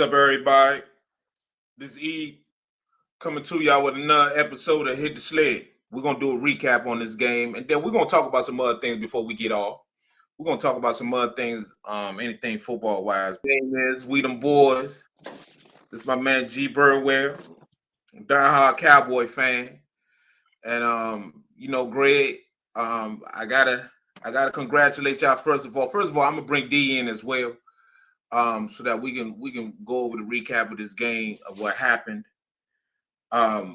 up, everybody? This is E coming to y'all with another episode of Hit the Sled. We're going to do a recap on this game, and then we're going to talk about some other things before we get off. We're going to talk about some other things, anything football-wise. Name is We Them Boys. This is my man G. Burwell, diehard Cowboy fan. And, Greg, I gotta congratulate y'all first of all. I'm going to bring D in as well. So that we can go over the recap of this game of what happened. Let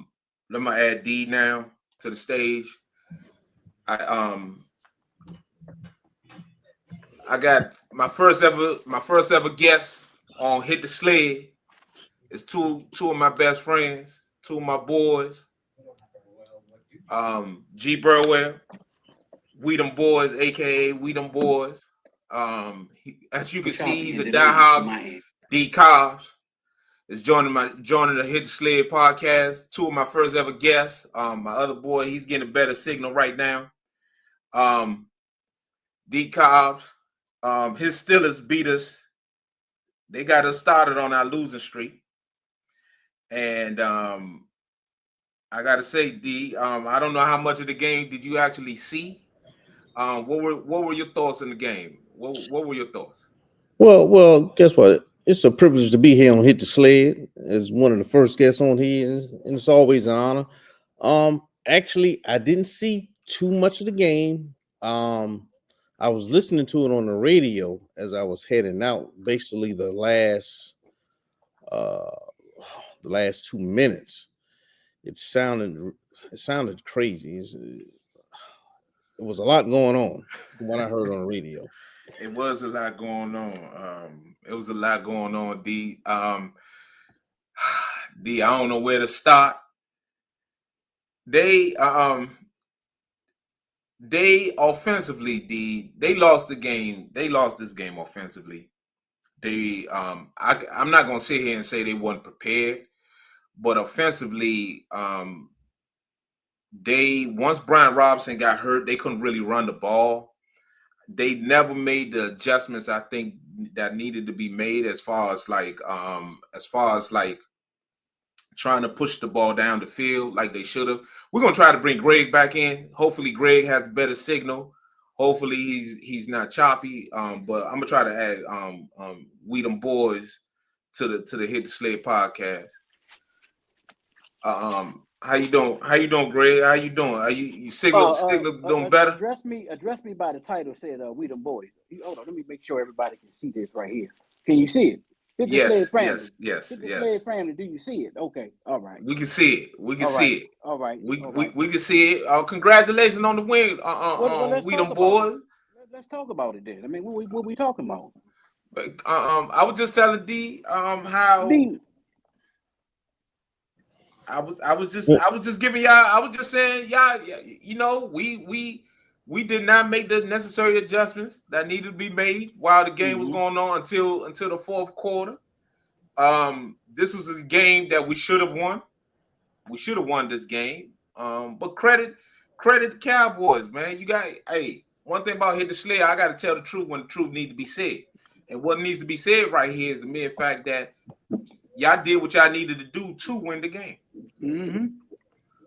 me add D now to the stage. I got my first ever guest on Hit the Sled. It's two of my best friends, two of my boys. G Burwell, We Them Boys, aka We Them Boys. As you can see, he's a diehard. D Cobbs is joining the Hit the Sled podcast. Two of my first ever guests. My other boy, he's getting a better signal right now. D Cobbs, his Steelers beat us. They got us started on our losing streak. And I gotta say, D, I don't know how much of the game did you actually see. What were your thoughts in the game? What were your thoughts? Well, guess what? It's a privilege to be here on Hit the Sled as one of the first guests on here, and it's always an honor. Actually, I didn't see too much of the game. I was listening to it on the radio as I was heading out. Basically, the last 2 minutes, it sounded crazy. It was a lot going on from what I heard on the radio. It was a lot going on. It was a lot going on, D. D, I don't know where to start. They offensively, D, they lost the game. They lost this game offensively. I'm not gonna sit here and say they weren't prepared, but offensively, once Brian Robinson got hurt, they couldn't really run the ball. They never made the adjustments I think that needed to be made as far as trying to push the ball down the field like they should have. We're gonna try to bring Greg back in. Hopefully, Greg has better signal. Hopefully, he's not choppy. But I'm gonna try to add We Them Boys to the Hit the Sled podcast. How you doing? Greg? How you doing? Are you signal doing better? Address me by the title. Said We Them Boys. Hold on, let me make sure everybody can see this right here. Can you see it? Hit the Sled family. Yes. Hit the Sled family. Do you see it? Okay, all right. We can see it. We can see it. All right. We can see it. Congratulations on the win. We Them Boys. Let's talk about it then. I mean, what we talking about? I was just telling D how. D. I was just giving y'all. I was just saying, y'all. We did not make the necessary adjustments that needed to be made while the game was going on until the fourth quarter. This was a game that we should have won. We should have won this game. But credit the Cowboys, man. One thing about Hit the Sled, I got to tell the truth when the truth needs to be said. And what needs to be said right here is the mere fact that y'all did what y'all needed to do to win the game. Mm-hmm.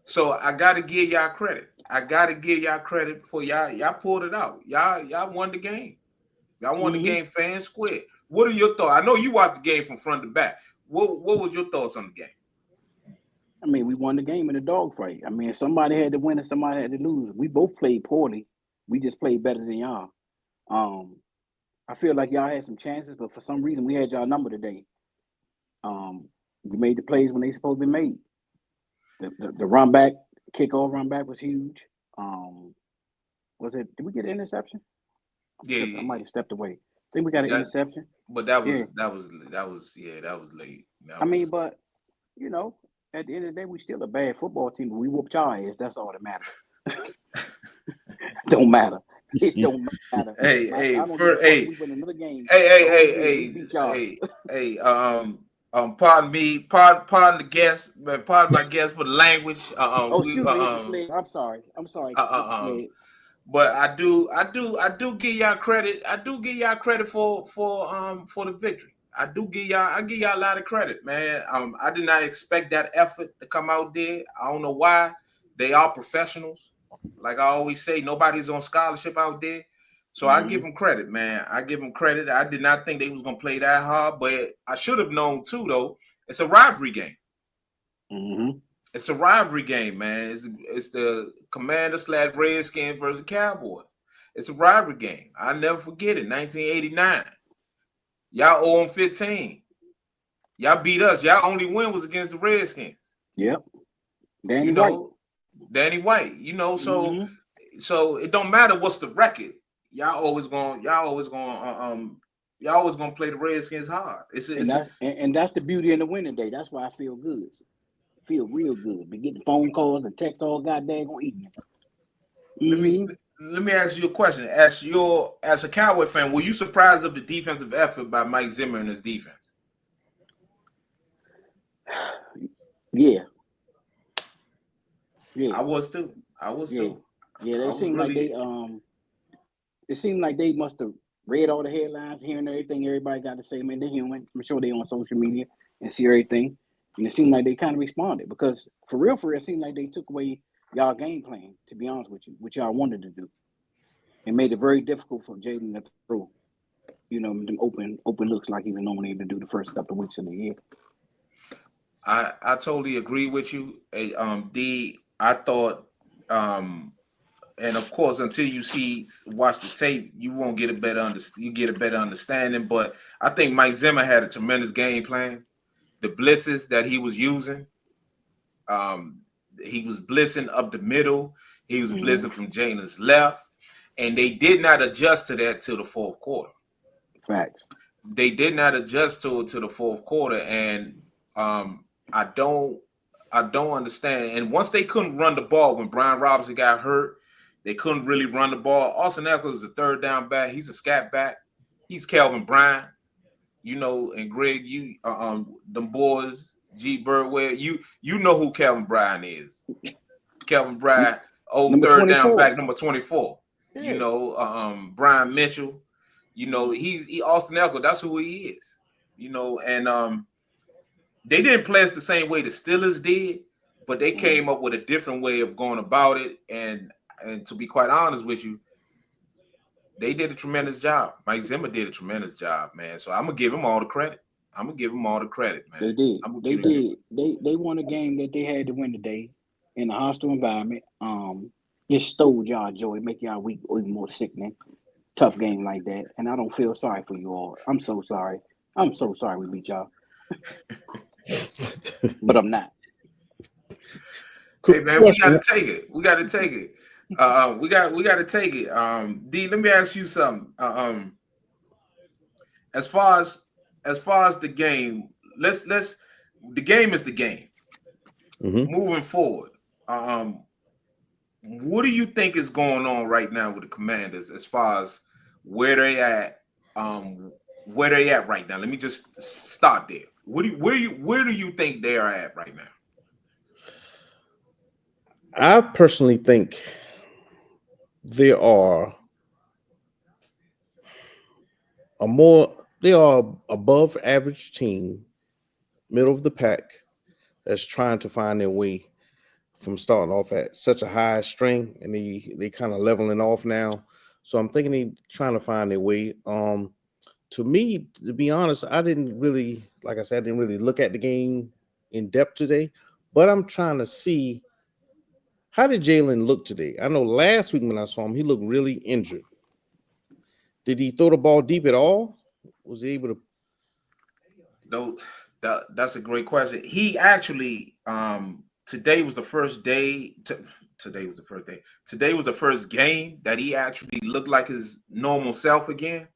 So I gotta give y'all credit. For y'all pulled it out. Y'all won the game. Y'all won the game fair and square. What are your thoughts? I know you watched the game from front to back. What was your thoughts on the game? I mean, we won the game in a dogfight. I mean, somebody had to win and somebody had to lose. We both played poorly. We just played better than y'all. I feel like y'all had some chances, but for some reason we had y'all number today. We made the plays when they supposed to be made. The run back, kickoff run back was huge. Did we get an interception? I might have stepped away. I think we got an interception. But that was late. But at the end of the day, we still a bad football team. But we whooped y'all ass. That's all that matters. Don't matter. It don't matter. We win another game. Pardon me, pardon the guest, man. Pardon my guest for the language. Excuse me. I'm sorry. But I do give y'all credit. I do give y'all credit for the victory. I give y'all a lot of credit, man. I did not expect that effort to come out there. I don't know why. They are professionals. Like I always say, nobody's on scholarship out there. So I give them credit, man. I give them credit. I did not think they was gonna play that hard, but I should have known too, though. It's a rivalry game. It's a rivalry game, man. It's the Commander / Redskins versus Cowboys. It's a rivalry game. I never forget it. 1989. Y'all 0-15. Y'all beat us. Y'all only win was against the Redskins. Yep. Danny White. Danny White. So it don't matter what's the record. Y'all always gonna play the Redskins hard. And that's the beauty in the winning day. That's why I feel good. Feel real good. Be getting phone calls and texts all goddamn evening. Let me ask you a question. As a Cowboy fan, were you surprised of the defensive effort by Mike Zimmer and his defense? Yeah. I was too. Yeah, it seemed like they must have read all the headlines, hearing everything everybody got to say. Man, they're human. I'm sure they on social media and see everything. And it seemed like they kind of responded because for real, it seemed like they took away y'all game plan, to be honest with you, what y'all wanted to do. And made it very difficult for Jaden to throw, them open looks like he was normally able to do the first couple of weeks of the year. I totally agree with you. D, I thought, and of course, until you watch the tape, you won't get a better understanding. But I think Mike Zimmer had a tremendous game plan. The blitzes that he was using, he was blitzing up the middle. He was blitzing from Jalen's left, and they did not adjust to that till the fourth quarter. Facts. They did not adjust to it to the fourth quarter, and I don't understand. And once they couldn't run the ball when Brian Robinson got hurt, they couldn't really run the ball. Austin Eckler is a third down back. He's a scat back. He's Calvin Bryant, and Greg, them boys, G Birdwell, you know who Calvin Bryant is. Calvin Bryant, old third 24. Down back, number 24. Yeah. Brian Mitchell, he's Austin Eckler. That's who he is. And they didn't play us the same way the Steelers did, but they came up with a different way of going about it. And to be quite honest with you, they did a tremendous job. Mike Zimmer did a tremendous job, man. So I'm gonna give him all the credit. Man. They did. They won a game that they had to win today in a hostile environment. It stole y'all joy, make y'all week even more sickening. Tough game like that, and I don't feel sorry for you all. I'm so sorry. We beat y'all. But I'm not. Hey man, we gotta take it. We gotta take it. D, let me ask you something. As far as the game, the game is the game. Moving forward, what do you think is going on right now with the Commanders as far as where they at? Where they at right now? Let me just start there. Where do you think they are at right now? I personally think they are above average team, middle of the pack, that's trying to find their way from starting off at such a high string, and they kind of leveling off now. So I'm thinking they trying to find their way. To me, to be honest, I didn't really look at the game in depth today, but I'm trying to see, how did Jalen look today? I know last week when I saw him, he looked really injured. Did he throw the ball deep at all? Was he able to? No, that's a great question. He actually, today was the first day. Today was the first game that he actually looked like his normal self again.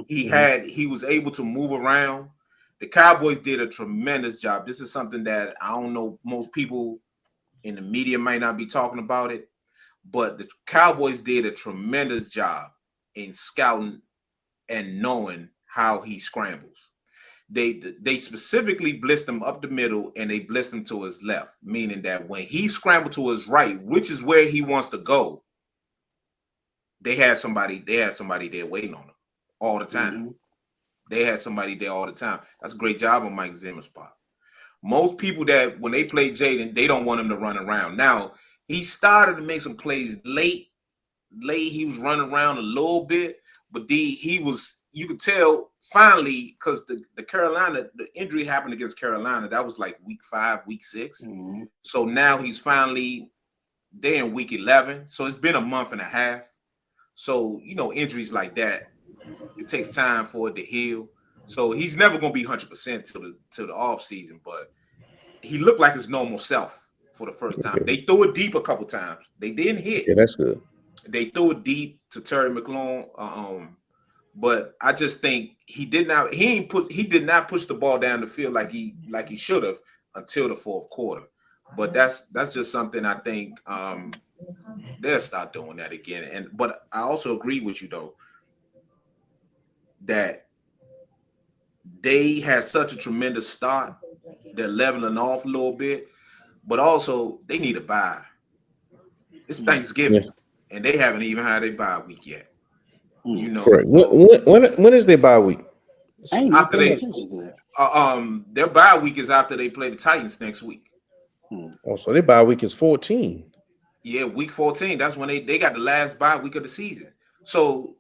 He was able to move around. The Cowboys did a tremendous job. This is something that I don't know, most people in the media might not be talking about it, but the Cowboys did a tremendous job in scouting and knowing how he scrambles. They specifically blitzed him up the middle and they blitzed him to his left, meaning that when he scrambled to his right, which is where he wants to go, they had somebody there waiting on him all the time. They had somebody there all the time. That's a great job on Mike Zimmer's part. Most people that when they play Jaden, they don't want him to run around. Now he started to make some plays late. He was running around a little bit, but he was, you could tell finally, because the Carolina, the injury happened against Carolina. That was like week 5, week 6. Mm-hmm. So now he's finally there in week 11. So it's been a month and a half. So, injuries like that, it takes time for it to heal. So he's never going to be 100% till the off season, but he looked like his normal self for the first time. They threw it deep a couple times. They didn't hit. Yeah, that's good. They threw it deep to Terry McLaurin, but I just think he did not push the ball down the field like he should have until the fourth quarter. But that's just something I think they'll start doing that again. But I also agree with you though that they had such a tremendous start. They're leveling off a little bit, but also they need a bye. It's Thanksgiving, and they haven't even had a bye week yet. Correct. When is their bye week? After their bye week is after they play the Titans next week. Oh, so their bye week is 14. Yeah, week 14. That's when they got the last bye week of the season. So,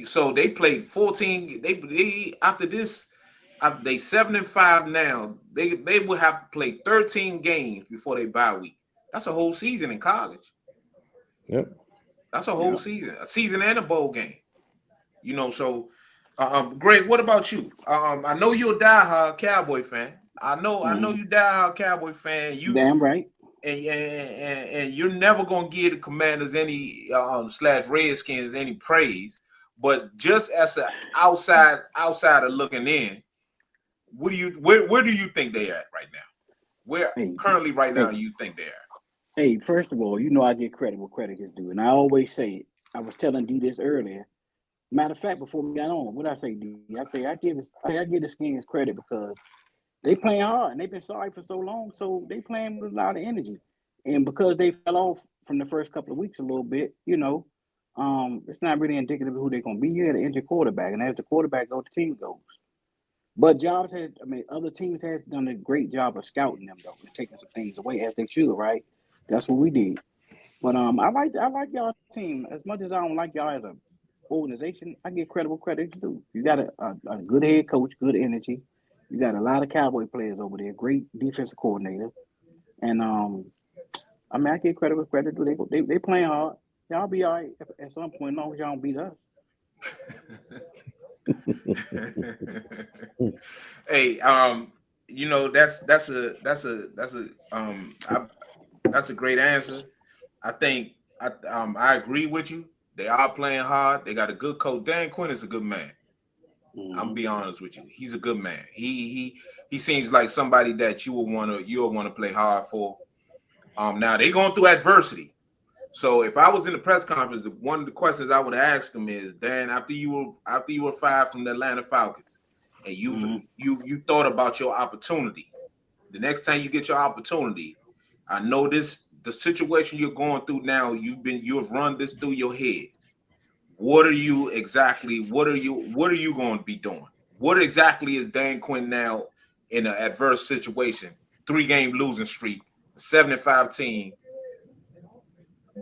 so they played 14. They after this, they 7-5 now. They will have to play 13 games before they bye week. That's a whole season in college. Yep. That's a whole season, a season and a bowl game. So Greg, what about you? I know you're a diehard Cowboy fan. I know you diehard Cowboy fan. You damn right. And you're never gonna give the Commanders any / Redskins any praise. But just as an outsider looking in, where do you think they at right now? Where currently right now you think they are? Hey, first of all, I give credit where credit is due. And I always say it. I was telling D this earlier. Matter of fact, before we got on, what I say, D? I give the Skins credit because they playing hard and they've been sorry for so long, so they playing with a lot of energy. And because they fell off from the first couple of weeks a little bit, it's not really indicative of who they're gonna be. You had an injured quarterback, and as the quarterback goes, the team goes. But other teams have done a great job of scouting them though, and taking some things away as they should, right? That's what we did. But I like y'all team as much as I don't like y'all as a organization. I give credit due. You got a good head coach, good energy. You got a lot of Cowboy players over there, great defensive coordinator, and I give credit where credit due. They playing hard. Y'all be all right at some point, as long as y'all don't beat us. Hey, that's a great answer. I think I agree with you. They are playing hard. They got a good coach. Dan Quinn is a good man. I'm gonna be honest with you. He's a good man. He seems like somebody that you'll want to play hard for. Now they're going through adversity. So if I was in the press conference, one of the questions I would ask them is, Dan, after you were fired from the Atlanta Falcons, and you thought about your opportunity, the next time you get your opportunity, I know the situation you're going through now. You have run this through your head. What are you going to be doing? What exactly is Dan Quinn now in an adverse situation? 3-game losing streak, 7-5 team.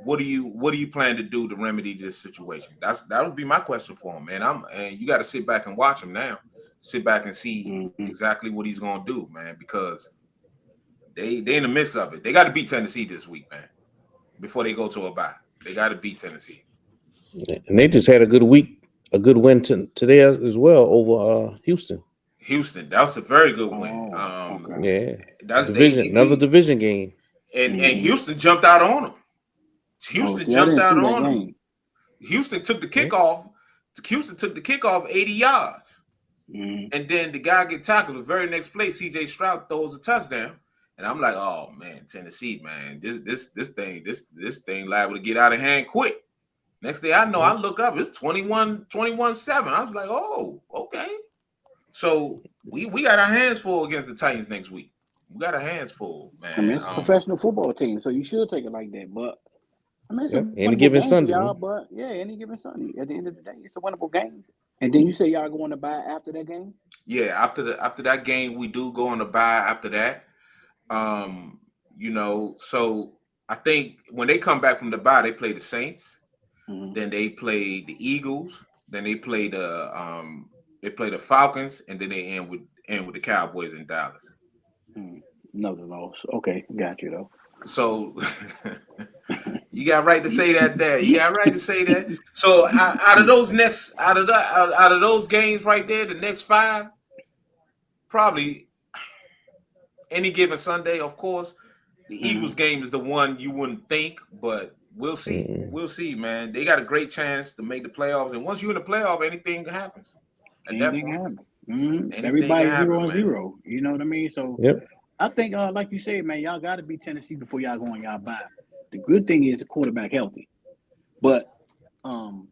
What do you plan to do to remedy this situation? That would be my question for him, man. And you got to sit back and watch him now. Sit back and see exactly what he's gonna do, man, because they in the midst of it. They got to beat Tennessee this week, man, before they go to a bye. They got to beat Tennessee. And they just had a good win today as well over Houston. That was a very good win. Yeah, that's another division game. And Houston jumped out on them. Houston took the kickoff. Houston took the kickoff 80 yards. And then the guy get tackled. The very next play, CJ Stroud throws a touchdown. And I'm like, oh man, Tennessee, man, this thing liable to get out of hand quick. Next thing I know, I look up, it's 21-7. I was like, oh, okay. So we got our hands full against the Titans next week. We got our hands full, man. It's a professional football team, so you should take it like that. But it's any given Sunday, y'all. But any given Sunday. At the end of the day, it's a winnable game. And then you say y'all going to buy after that game? Yeah, after that game, we do go on a bye after that. So I think when they come back from the bye, they play the Saints, then they play the Eagles, then they play the Falcons, and then they end with the Cowboys in Dallas. Another loss. Okay, got you though. So you got right to say that there. You got right to say that. So out of those games right there, the next 5, probably any given Sunday, of course, the Eagles game is the one you wouldn't think, but we'll see. We'll see, man. They got a great chance to make the playoffs, and once you're in the playoff, anything happens. At that point, anything Everybody's can happen, 0-0. You know what I mean? So Yep. I think, like you said, man, y'all got to beat Tennessee before y'all go on y'all bye. The good thing is the quarterback healthy, but Austin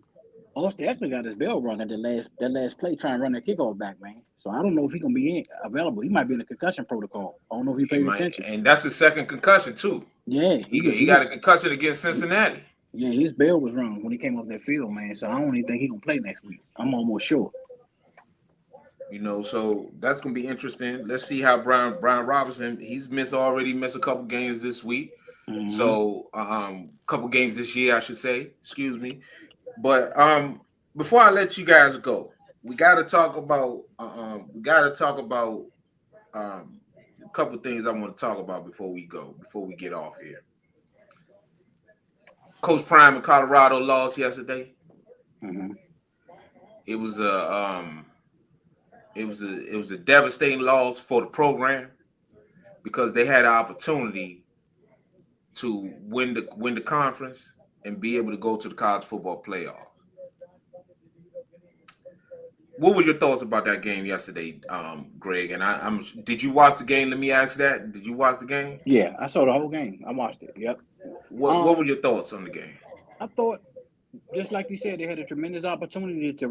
Eckler got his bell rung at that last play trying to run that kickoff back, man. So I don't know if he's gonna be available. He might be in a concussion protocol. I don't know if he paid attention. And that's his second concussion too. Yeah, he got a concussion against Cincinnati. Yeah, his bell was rung when he came off that field, man. So I don't even think he's gonna play next week. I'm almost sure. So that's gonna be interesting. Let's see how Brian Robinson. He's already missed a couple games this week. So couple games this year, I should say. Excuse me. But before I let you guys go, we got to talk about a couple things I want to talk about before we get off here. Coach Prime in Colorado lost yesterday. It was a devastating loss for the program because they had an opportunity to win the conference and be able to go to the college football playoffs. What were your thoughts about that game yesterday, Greg? And did you watch the game? Let me ask that. Did you watch the game? Yeah, I saw the whole game. I watched it. Yep. What were your thoughts on the game? I thought, just like you said, they had a tremendous opportunity to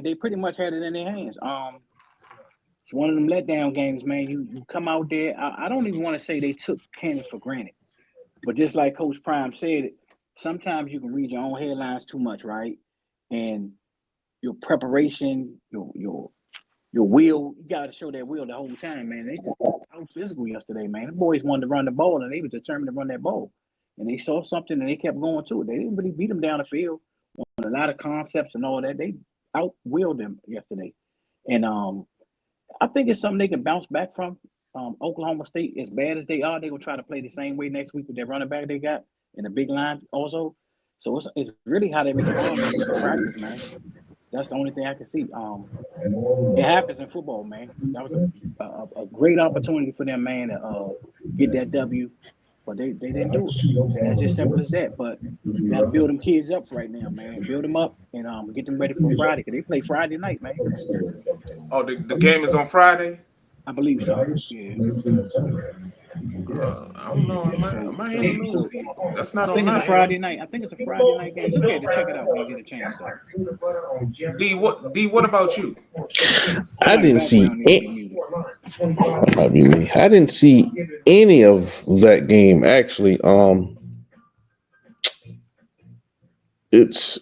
they pretty much had it in their hands. It's one of them letdown games, man. You come out there. I don't even want to say they took Kansas for granted, but just like Coach Prime said, sometimes you can read your own headlines too much, right? And your preparation, your will, you got to show that will the whole time, man. They just out physical yesterday, man. The boys wanted to run the ball, and they were determined to run that ball. And they saw something, and they kept going to it. They didn't really beat them down the field on a lot of concepts and all that. They out-willed them yesterday. And I think it's something they can bounce back from. Oklahoma State, as bad as they are, they're going to try to play the same way next week with their running back they got and the big line also. So it's really how they respond in practice, man. That's the only thing I can see. It happens in football, man. That was a great opportunity for them, man, to get that W, but they didn't do it. And it's just simple as that. But you got to build them kids up right now, man. Build them up and get them ready for Friday because they play Friday night, man. Oh, the game is on Friday? I believe so. Yeah. I don't know. Am I hearing news? That's not I on think it's my a Friday night. I think it's a Friday night game. Look at it. Check it out when you get a chance, though. D, what about you? I didn't see I didn't see any of that game actually. It's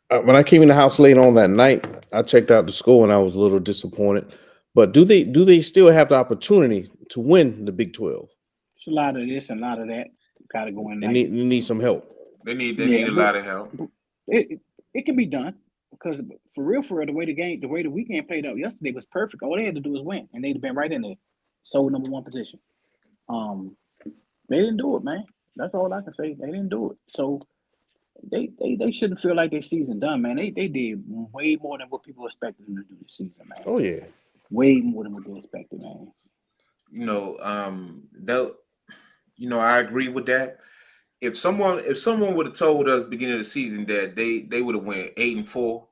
when I came in the house late on that night, I checked out the score and I was a little disappointed. But do they still have the opportunity to win the Big 12? It's a lot of this and a lot of that. Got to go in. They need some help. They need a lot of help. It can be done because for real, the way the weekend played out yesterday was perfect. All they had to do was win, and they'd have been right in there, sole number one position. They didn't do it, man. That's all I can say. They didn't do it. So they shouldn't feel like their season done, man. They did way more than what people expected them to do this season, man. Oh yeah, way more than what they expected, man. I agree with that. If someone would have told us beginning of the season that they would have went 8-4,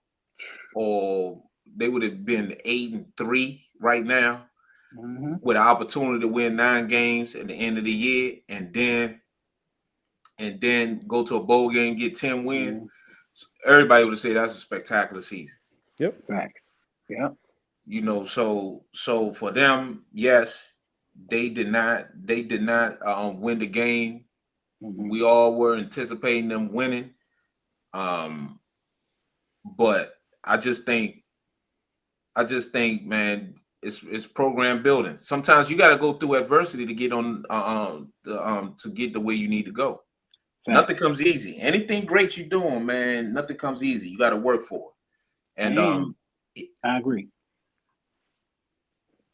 or they would have been 8-3 right now, with an opportunity to win 9 games at the end of the year, and then go to a bowl game, get 10 wins, everybody would have said that's a spectacular season. Yep. Fact. Yep. So for them, yes, they did not win the game. We all were anticipating them winning. But I just think I just think, man, it's program building. Sometimes you got to go through adversity to get on to get the way you need to go. Fact. Nothing comes easy. Anything great you're doing, man, nothing comes easy. You got to work for it. And I agree.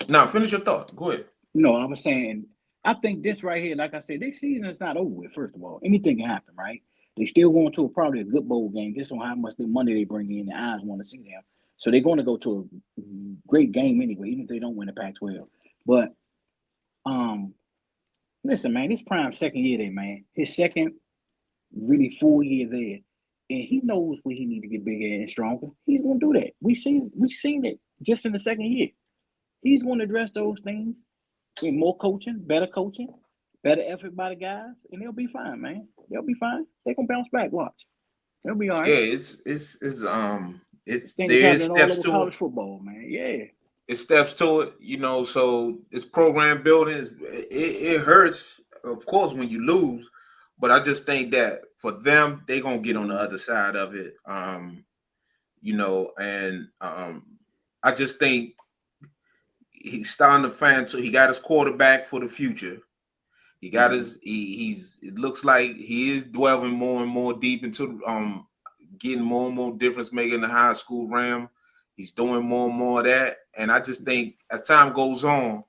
now finish your thought. Go ahead. No, I was saying, I think this right here, like I said, this season is not over with. First of all, anything can happen, right? They still going to probably a good bowl game, just on how much the money they bring in. The eyes want to see them, so they're going to go to a great game anyway, even if they don't win the Pac-12. But listen, man, this Prime second year there, man. His second really full year there, and he knows where he need to get bigger and stronger. He's going to do that. We seen it just in the second year. He's going to address those things. With more coaching, better effort by the guys, and they'll be fine, man. They'll be fine. They're gonna bounce back. Watch. They'll be all right. Yeah, it's Things there is happening all steps over to college it. football, man. Yeah. It's steps to it, you know. So it's program building. It hurts, of course, when you lose, but I just think that for them, they're gonna get on the other side of it. You know, and I just think he's starting to find. So he got his quarterback for the future. He got his. He's. It looks like he is delving more and more deep into getting more and more difference making in the high school realm. He's doing more and more of that, and I just think as time goes on,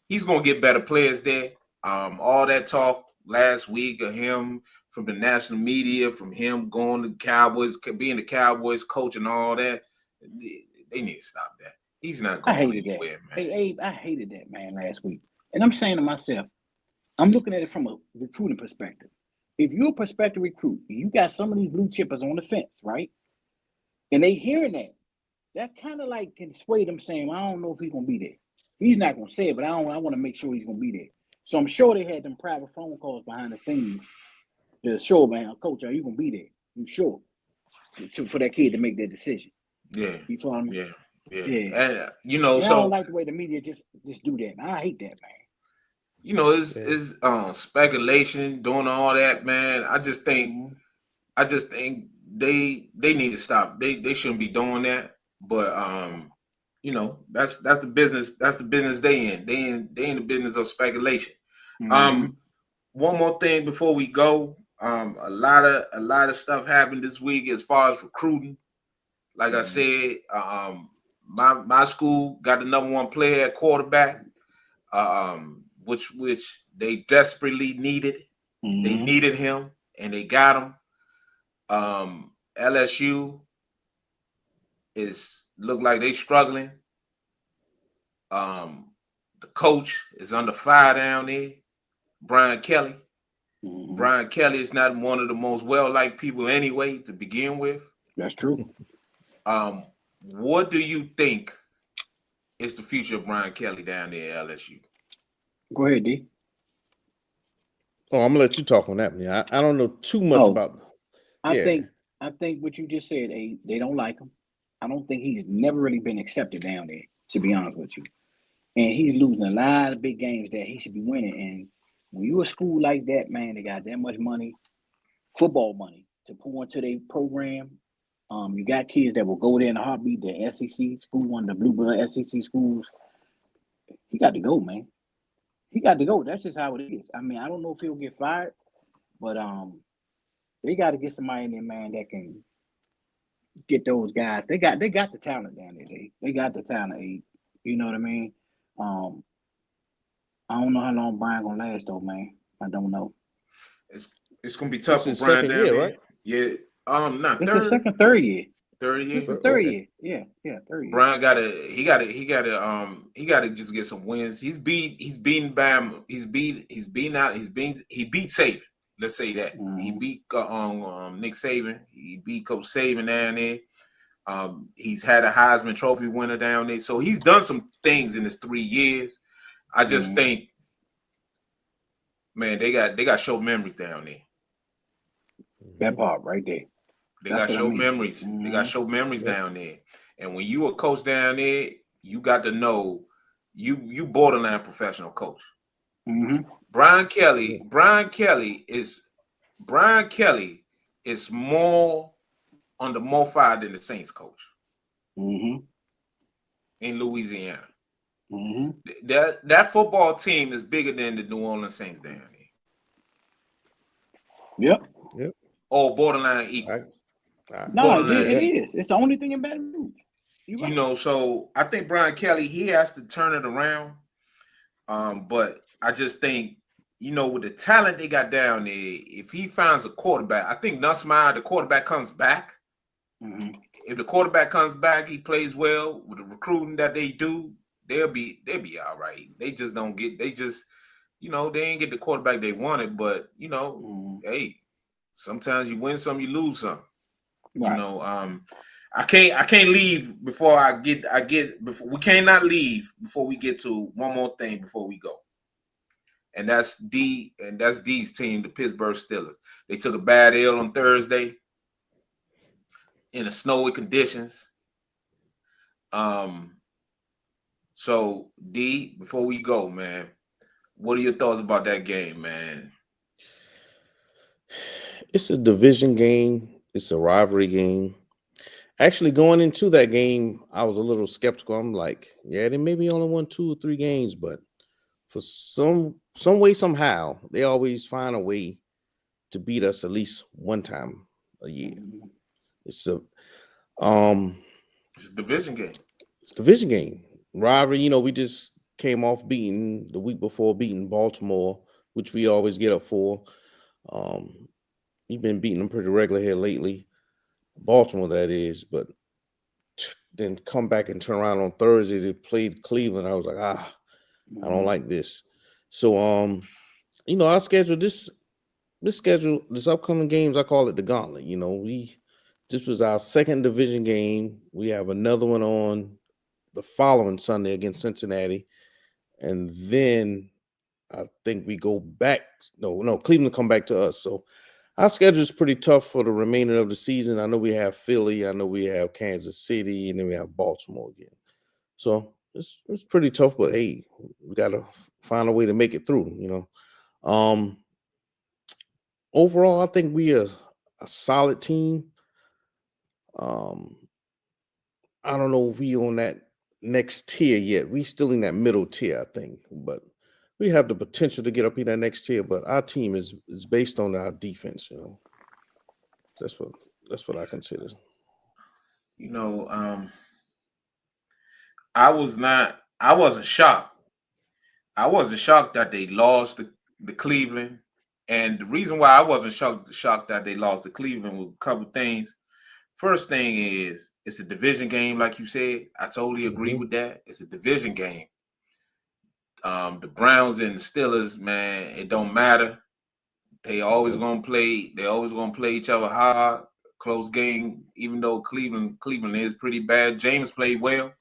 he's gonna get better players there. All that talk last week of him from the national media, from him going to the Cowboys, being the Cowboys coach and all that, they need to stop that. He's not I going hated anywhere, that. man. Hey, Abe, I hated that, man, last week. And I'm saying to myself, I'm looking at it from a recruiting perspective. If you're a prospective recruit, you got some of these blue chippers on the fence, right? And they hearing that kind of like can sway them saying, well, I don't know if he's gonna be there. He's not gonna say it, but I want to make sure he's gonna be there. So I'm sure they had them private phone calls behind the scenes to show, man, Coach, are you gonna be there? You sure? For that kid to make that decision. Yeah, You follow me? yeah. Yeah. And you know, And I so don't like the way the media just do that, man. I hate that, man. you know, it's speculation, doing all that, man. I just think they need to stop. They shouldn't be doing that. But you know, that's the business. That's the business they in. They in the business of speculation. Mm-hmm. One more thing before we go. A lot of stuff happened this week as far as recruiting. Like I said, my school got the number one player at quarterback, which they desperately needed. They needed him, and they got him. LSU look like they struggling. The coach is under fire down there, Brian Kelly. Brian Kelly is not one of the most well-liked people anyway to begin with. That's true. What do you think is the future of Brian Kelly down there at LSU? Go ahead, D. Oh, I'm gonna let you talk on that, man. I don't know too much about. I think what you just said, they don't like him. I don't think he's never really been accepted down there, to be honest with you. And he's losing a lot of big games that he should be winning. And when you're a school like that, man, they got that much money, football money, to pour into their program. You got kids that will go there in a heartbeat. The SEC school, one of the blue blood SEC schools. He got to go, man. He got to go. That's just how it is. I mean, I don't know if he'll get fired, but they got to get somebody in there, man, that can get those guys. They got the talent down there. They got the talent. You know what I mean? I don't know how long Brian gonna last though, man. I don't know. It's gonna be tough for his Brian second down year, there. right? Yeah. Not It's third. his third year. Third year. This is third Okay. year. Yeah, third year. Brian he gotta just get some wins. He beat Saban. Let's say that. He beat Nick Saban. He beat Coach Saban down there. He's had a Heisman Trophy winner down there. So he's done some things in his 3 years. I just think, man, they got show memories down there. That part right there. They got show memories. They got show memories down there. And when you a coach down there, you got to know you borderline professional coach. Brian Kelly is more under more fire than the Saints coach. in Louisiana. Mm-hmm. That football team is bigger than the New Orleans Saints down there. Yep. Yep. Or borderline equal. I, No, Borderline it yeah. equal. is. It's the only thing in Baton Rouge. You're You right. know, so I think Brian Kelly, he has to turn it around. But I just think, with the talent they got down there, if he finds a quarterback, I think Nussmeier, the quarterback comes back. Mm-hmm. If the quarterback comes back, he plays well with the recruiting that they do, they'll be all right. They just don't get they ain't get the quarterback they wanted, but Mm-hmm. hey, sometimes you win some, you lose some. Right. I can't leave before before we cannot leave before we get to one more thing before we go. And that's D's team, the Pittsburgh Steelers. They took a bad L on Thursday in the snowy conditions. So D, before we go, man, what are your thoughts about that game, man? It's a division game. It's a rivalry game. Actually, going into that game, I was a little skeptical. I'm like, yeah, they maybe only won 2 or 3 games, but for some way, somehow, they always find a way to beat us at least one time a year. Mm-hmm. It's a um It's a division game. it's a division game. Rivalry, we just came off beating the week before beating Baltimore, which we always get up for. Um, we've been beating them pretty regular here lately. Baltimore, that is, but then come back and turn around on Thursday to play Cleveland. I was like, I don't Mm-hmm. like this. So our schedule, this upcoming games, I call it the gauntlet. This was our second division game. We have another one on the following Sunday against Cincinnati. And then I think we go back. No, Cleveland come back to us. So our schedule is pretty tough for the remainder of the season. I know we have Philly, I know we have Kansas City, and then we have Baltimore again. So it's pretty tough, but hey, we gotta find a way to make it through. Um Overall, I think we are a solid team. Um I don't know if we on that next tier yet. We still in that middle tier, I think, but we have the potential to get up in that next tier. But our team is based on our defense. That's what that's what I consider. You know, I wasn't shocked. I wasn't shocked that they lost the Cleveland. And the reason why I wasn't shocked that they lost to Cleveland was a couple things. First thing is it's a division game, like you said. I totally agree Hmm. with that. It's a division game. The Browns and the Steelers, man, it don't matter. They always Nope. gonna play. They always gonna play each other hard. Close game. Even though Cleveland is pretty bad. James played well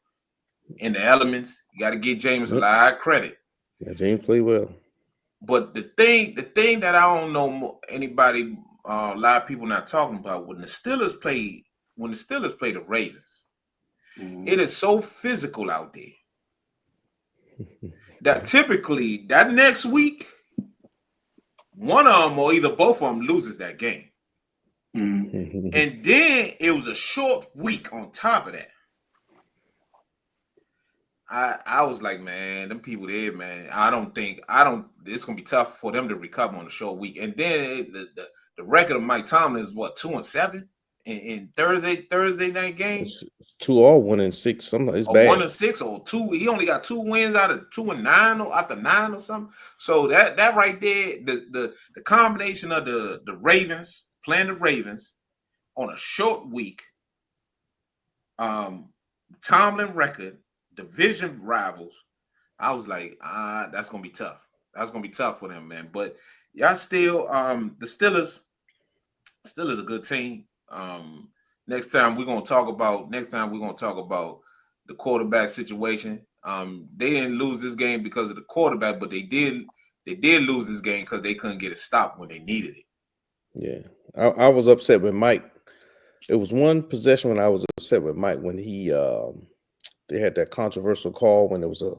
in the elements. You got to give James a Yep. lot of credit. Yeah, James played well. But the thing that I don't know anybody, a lot of people not talking about when the Steelers play the Ravens, Mm-hmm. it is so physical out there that typically that next week one of them or either both of them loses that game. Mm-hmm. And then it was a short week on top of that. I was like, man, them people there, man. I don't. It's gonna be tough for them to recover on a short week. And then the record of Mike Tomlin is what 2-7 in Thursday night games, It's 2 all 1 and 6. Something it's or one bad. and six or two. He only got 2 wins out of 2-9 or after 9 or something. So that right there, the combination of the Ravens playing the Ravens on a short week, Tomlin record, division rivals. I was like, that's gonna be tough. That's gonna be tough for them, man. But y'all still, the Steelers a good team. Next time we're gonna talk about the quarterback situation. They didn't lose this game because of the quarterback, but they did lose this game because they couldn't get a stop when they needed it. Yeah. I was upset with Mike. It was one possession when I was upset with Mike when they had that controversial call when there was a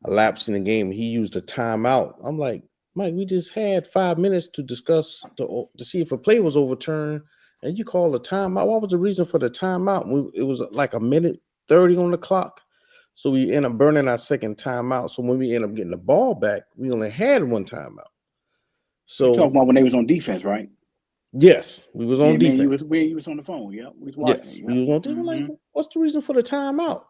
lapse in the game. He used a timeout. I'm like, Mike, we just had 5 minutes to discuss to see if a play was overturned, and you call a timeout. What was the reason for the timeout? It was like a minute 30 on the clock. So we end up burning our second timeout. So when we end up getting the ball back, we only had one timeout. So you talking about when they was on defense, right? yes, we was on Man, defense. you was on the phone. Yeah, we was watching Yes, it. we was on defense. Like, what's the reason for the timeout?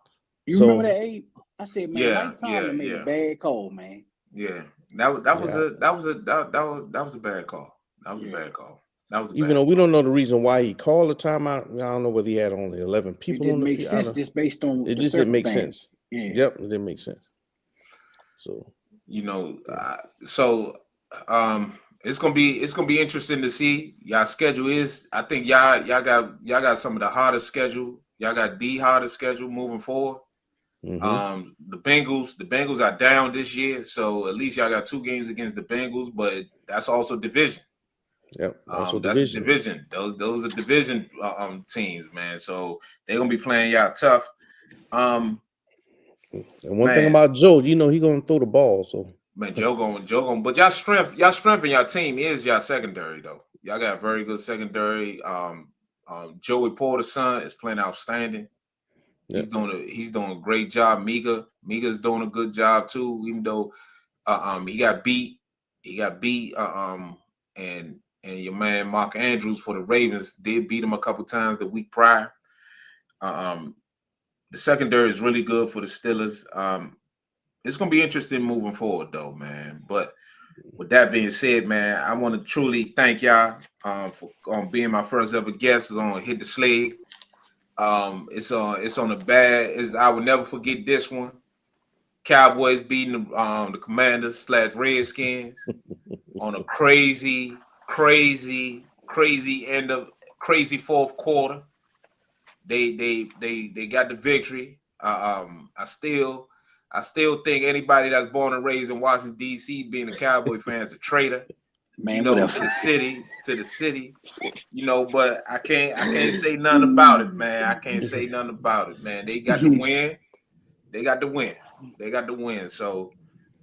You remember that, Abe? I said, man, Yeah, Mike Tomlin made a bad call, man. Yeah, that was a bad call. That was a bad call. That was a bad Even though we don't know the reason why he called the timeout, I don't know whether he had only 11 people on the field. It didn't make sense just based on it the just didn't make sense. Yeah. Yep, it didn't make sense. So it's gonna be interesting to see. Y'all schedule is. I think y'all got some of the hardest schedule. Y'all got the hardest schedule moving forward. The Bengals are down this year, so at least y'all got 2 games against the Bengals, but that's also division. Yep, also that's a division. Those are division teams, man. So they're gonna be playing y'all tough. And one thing about Joe, he gonna throw the ball. So man, Joe going. But y'all strength in your team is y'all secondary though. Y'all got a very good secondary. Joey Porter's son is playing outstanding. Yep. He's doing a great job. Miga's doing a good job too, even though he got beat. And your man Mark Andrews for the Ravens did beat him a couple times the week prior. The secondary is really good for the Steelers. It's gonna be interesting moving forward, though, man. But with that being said, man, I want to truly thank y'all for being my first ever guest on Hit the Sled. It's on the bad. I will never forget this one. Cowboys beating the Commanders / Redskins on a crazy end of crazy fourth quarter. They got the victory. I still think anybody that's born and raised in Washington D.C. being a Cowboy fan is a traitor. Man, to the city. But I can't say nothing about it, man. I can't say nothing about it, man. They got the win. They got the win. So,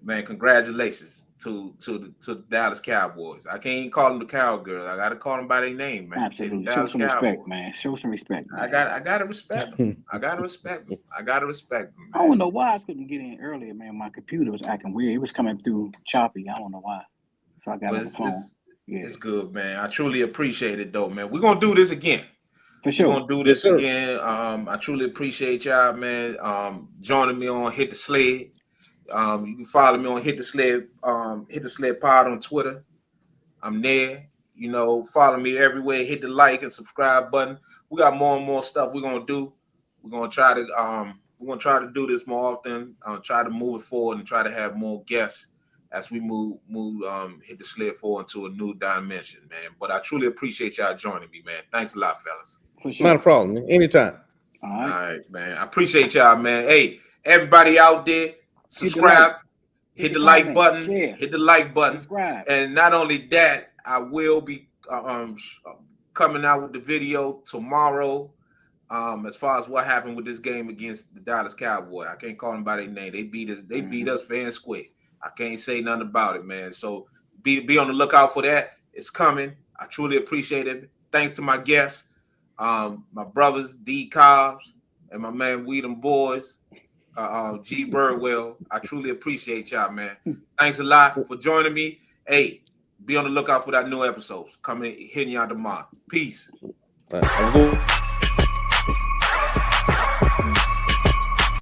man, congratulations to the Dallas Cowboys. I can't even call them the Cowgirls. I gotta call them by their name, man. Absolutely. Show some respect, man. Show some respect. Man. I gotta respect them. I gotta respect them. Man. I don't know why I couldn't get in earlier, man. My computer was acting weird. It was coming through choppy. I don't know why. So I got on the phone. It's good, man. I truly appreciate it, though, man. We're gonna do this again. For sure. We're gonna do this again. I truly appreciate y'all, man. Joining me on Hit the Sled. You can follow me on Hit the Sled Pod on Twitter. I'm there. Follow me everywhere. Hit the like and subscribe button. We got more and more stuff we're gonna do. We're gonna try to do this more often. Try to move it forward and try to have more guests as we move Hit the Sled forward into a new dimension, man. But I truly appreciate y'all joining me, man. Thanks a lot, fellas. For sure. Not a problem, man. Anytime. All right, man. I appreciate y'all, man. Hey, everybody out there, subscribe, hit the like button, hit the like button. Subscribe. And not only that, I will be coming out with the video tomorrow. As far as what happened with this game against the Dallas Cowboys, I can't call them by their name. They beat us. They beat us fair and square. I can't say nothing about it, man. So be on the lookout for that. It's coming. I truly appreciate it. Thanks to my guests, my brothers D Cobbs and my man Weedham Boys, G Birdwell. I truly appreciate y'all, man. Thanks a lot for joining me. Hey, be on the lookout for that new episode coming hitting y'all tomorrow. Peace. All right.